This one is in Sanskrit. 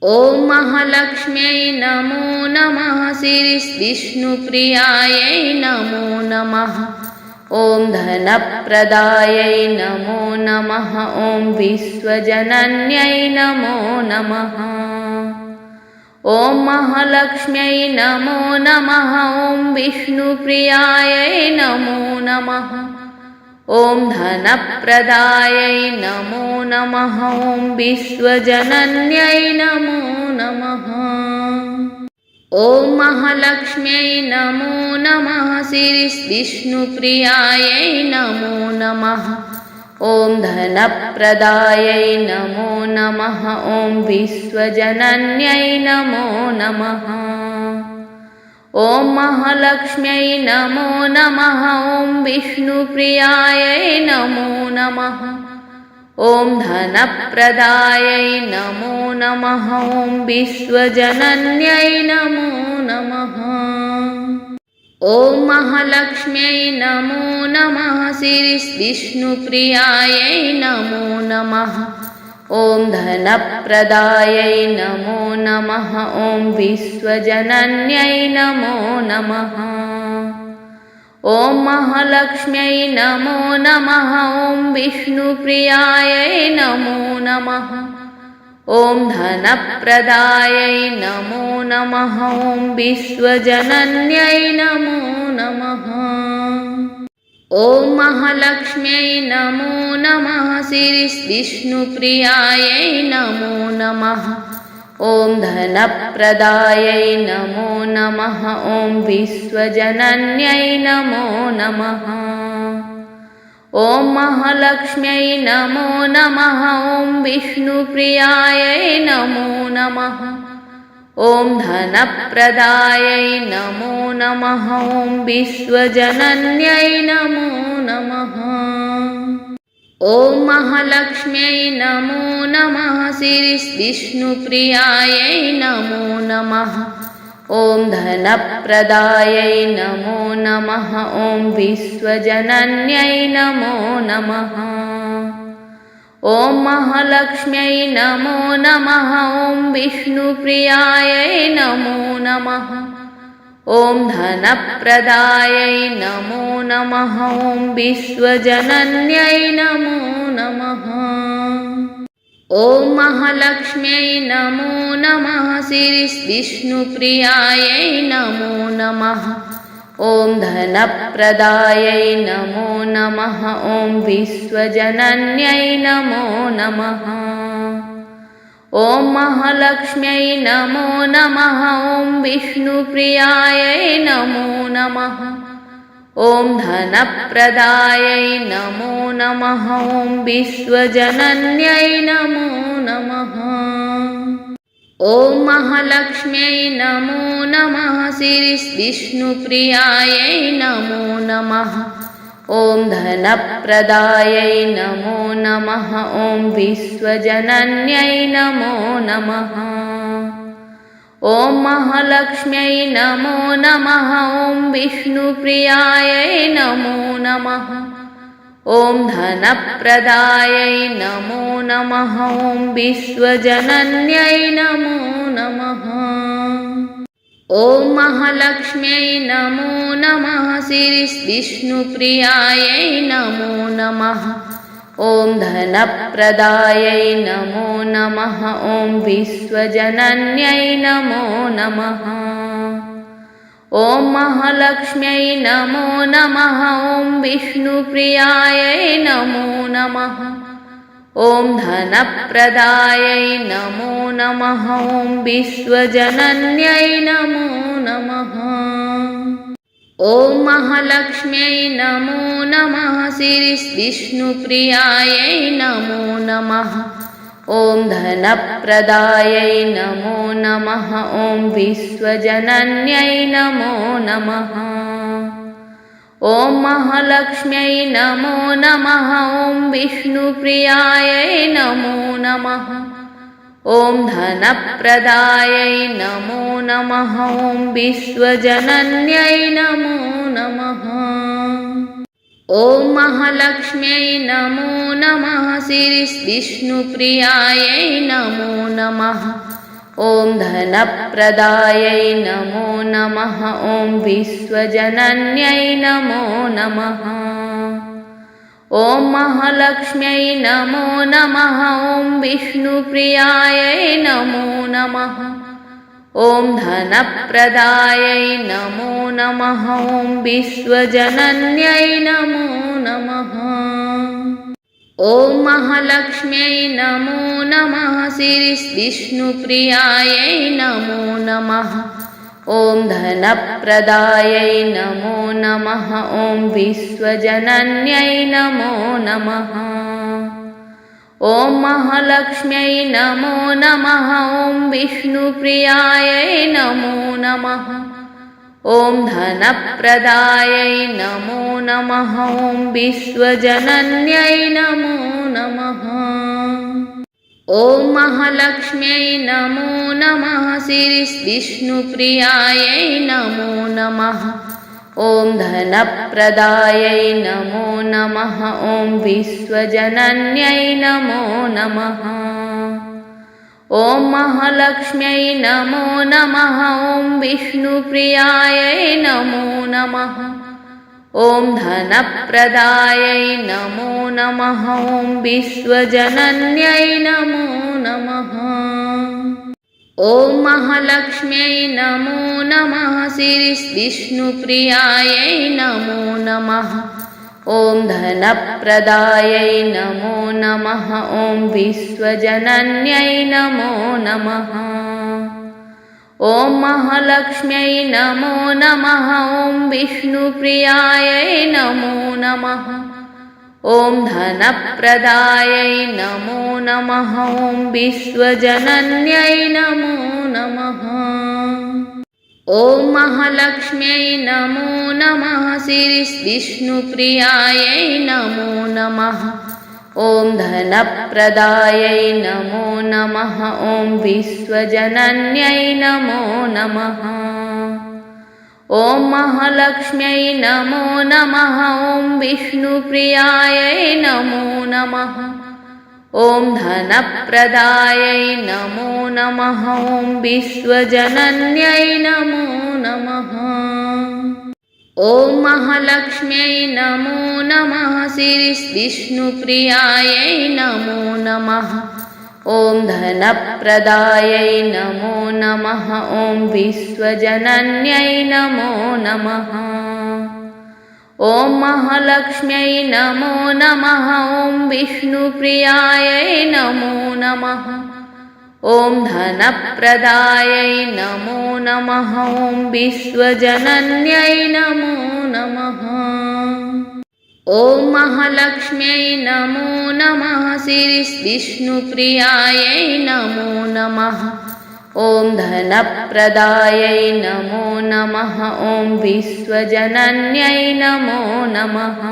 ॐ महालक्ष्म्यै नमो नमः। श्रीविष्णुप्रियायै नमो नमः। ॐ धनप्रदायै नमो नमः। ॐ विश्वजनन्यै नमो नमः। ॐ महालक्ष्म्यै नमो नमः। ॐ विष्णुप्रियायै नमो नमः। ॐ धनप्रदायै नमो नमः। ॐ विश्वजनन्यै नमो नमः। ॐ महालक्ष्म्यै नमो नमः। श्रीविष्णुप्रियायै नमो नमः। ॐ धनप्रदायै नमो नमः। ॐ विश्वजनन्यै नमो नमः। ॐ महालक्ष्म्यै नमो नमः। ॐ विष्णुप्रियायै नमो नमः। ॐ धनप्रदायै नमो नमः। ॐ विश्वजनन्यै नमो नमः। ॐ महालक्ष्म्यै नमो नमः। श्रीविष्णुप्रियायै नमो नमः। ॐ धनप्रदायै नमो नमः। ॐ विश्वजनन्यै नमो नमः। ॐ महालक्ष्म्यै नमो नमः। ॐ विष्णुप्रियायै नमो नमः। ॐ धनप्रदायै नमो नमः। ॐ विश्वजनन्यै नमो नमः। ॐ महालक्ष्म्यै नमो नमः। श्रीविष्णुप्रियायै नमो नमः। ॐ धनप्रदायै नमो नमः। ॐ विश्वजनन्यै नमो नमः। ॐ महालक्ष्म्यै नमो नमः। ॐ विष्णुप्रियायै नमो नमः। ॐ धनप्रदायै नमो नमः। ॐ विश्वजनन्यै नमो नमः। ॐ महालक्ष्म्यै नमो नमः। श्रीविष्णुप्रियायै नमो नमः। ॐ धनप्रदायै नमो नमः। ॐ विश्वजनन्यै नमो नमः। ॐ महालक्ष्म्यै नमो नमः। ॐ विष्णुप्रियायै नमो नमः। ॐ धनप्रदायै नमो नमः। ॐ विश्वजनन्यै नमो नमः। ॐ महालक्ष्म्यै नमो नमः। श्रीविष्णुप्रियायै नमो नमः। ॐ धनप्रदायै नमो नमः। ॐ विश्वजनन्यै नमो नमः। ॐ महालक्ष्म्यै नमो नमः। ॐ विष्णुप्रियायै नमो नमः। ॐ धनप्रदायै नमो नमः। ॐ विश्वजनन्यै नमो नमः। ॐ महालक्ष्म्यै नमो नमः। श्रीविष्णुप्रियायै नमो नमः। ॐ धनप्रदायै नमो नमः। ॐ विश्वजनन्यै नमो नमः। ॐ महालक्ष्म्यै नमो नमः। ॐ विष्णुप्रियायै नमो नमः। ॐ धनप्रदायै नमो नमः। ॐ विश्वजनन्यै नमो नमः। ॐ महालक्ष्म्यै नमो नमः। श्रीविष्णुप्रियायै नमो नमः। ॐ धनप्रदायै नमो नमः। ॐ विश्वजनन्यै नमो नमः। ॐ महालक्ष्म्यै नमो नमः। ॐ विष्णुप्रियायै नमो नमः। ॐ धनप्रदायै नमो नमः। ॐ विश्वजनन्यै नमो नमः। ॐ महालक्ष्म्यै नमो नमः। श्रीविष्णुप्रियायै नमो नमः। ॐ धनप्रदायै नमो नमः। ॐ विश्वजनन्यै नमो नमः। ॐ महालक्ष्म्यै नमो नमः। ॐ विष्णुप्रियायै नमो नमः। ॐ धनप्रदायै नमो नमः। ॐ विश्वजनन्यै नमो नमः। ॐ महालक्ष्म्यै नमो नमः। श्रीविष्णुप्रियायै नमो नमः। ॐ धनप्रदायै नमो नमः ॐ विश्वजनन्यै नमो नमः ॐ महालक्ष्म्यै नमो नमः ॐ विष्णुप्रियायै नमो नमः ॐ धनप्रदायै नमो नमः ॐ विश्वजनन्यै नमो नमः ॐ महालक्ष्म्यै नमो नमः श्रीविष्णुप्रियायै नमो नमः ॐ धनप्रदायै नमो नमः ॐ विश्वजनन्यै नमो नमः ॐ महालक्ष्म्यै नमो नमः ॐ विष्णुप्रियायै नमो नमः ॐ धनप्रदायै नमो नमः ॐ विश्वजनन्यै नमो नमः ॐ महालक्ष्म्यै नमो नमः श्रीविष्णुप्रियायै नमो नमः ॐ धनप्रदायै नमो नमः ॐ विश्वजनन्यै नमो नमः ॐ महालक्ष्म्यै नमो नमः ॐ विष्णुप्रियायै नमो नमः ॐ धनप्रदायै नमो नमः ॐ विश्वजनन्यै नमो नमः ॐ महालक्ष्म्यै नमो नमः श्रीविष्णुप्रियायै नमो नमः ॐ धनप्रदायै नमो नमः ॐ विश्वजनन्यै नमो नमः ॐ महालक्ष्म्यै नमो नमः ॐ विष्णुप्रियायै नमो नमः ॐ धनप्रदायै नमो नमः ॐ विश्वजनन्यै नमो नमः ॐ महालक्ष्म्यै नमो नमः श्रीविष्णुप्रियायै नमो नमः ॐ धनप्रदायै नमो नमः ॐ विश्वजनन्यै नमो नमः ॐ महालक्ष्म्यै नमो नमः ॐ विष्णुप्रियायै नमो नमः ॐ धनप्रदायै नमो नमः ॐ विश्वजनन्यै नमो नमः ॐ महालक्ष्म्यै नमो नमः श्रीविष्णुप्रियायै नमो नमः ॐ धनप्रदायै नमो नमः ॐ विश्वजनन्यै नमो नमः ॐ महालक्ष्म्यै नमो नमः ॐ विष्णुप्रियायै नमो नमः ॐ धनप्रदायै नमो नमः ॐ विश्वजनन्यै नमो नमः ॐ महालक्ष्म्यै नमो नमः श्रीविष्णुप्रियायै नमो नमः ॐ धनप्रदायै नमो नमः ॐ विश्वजनन्यै नमो नमः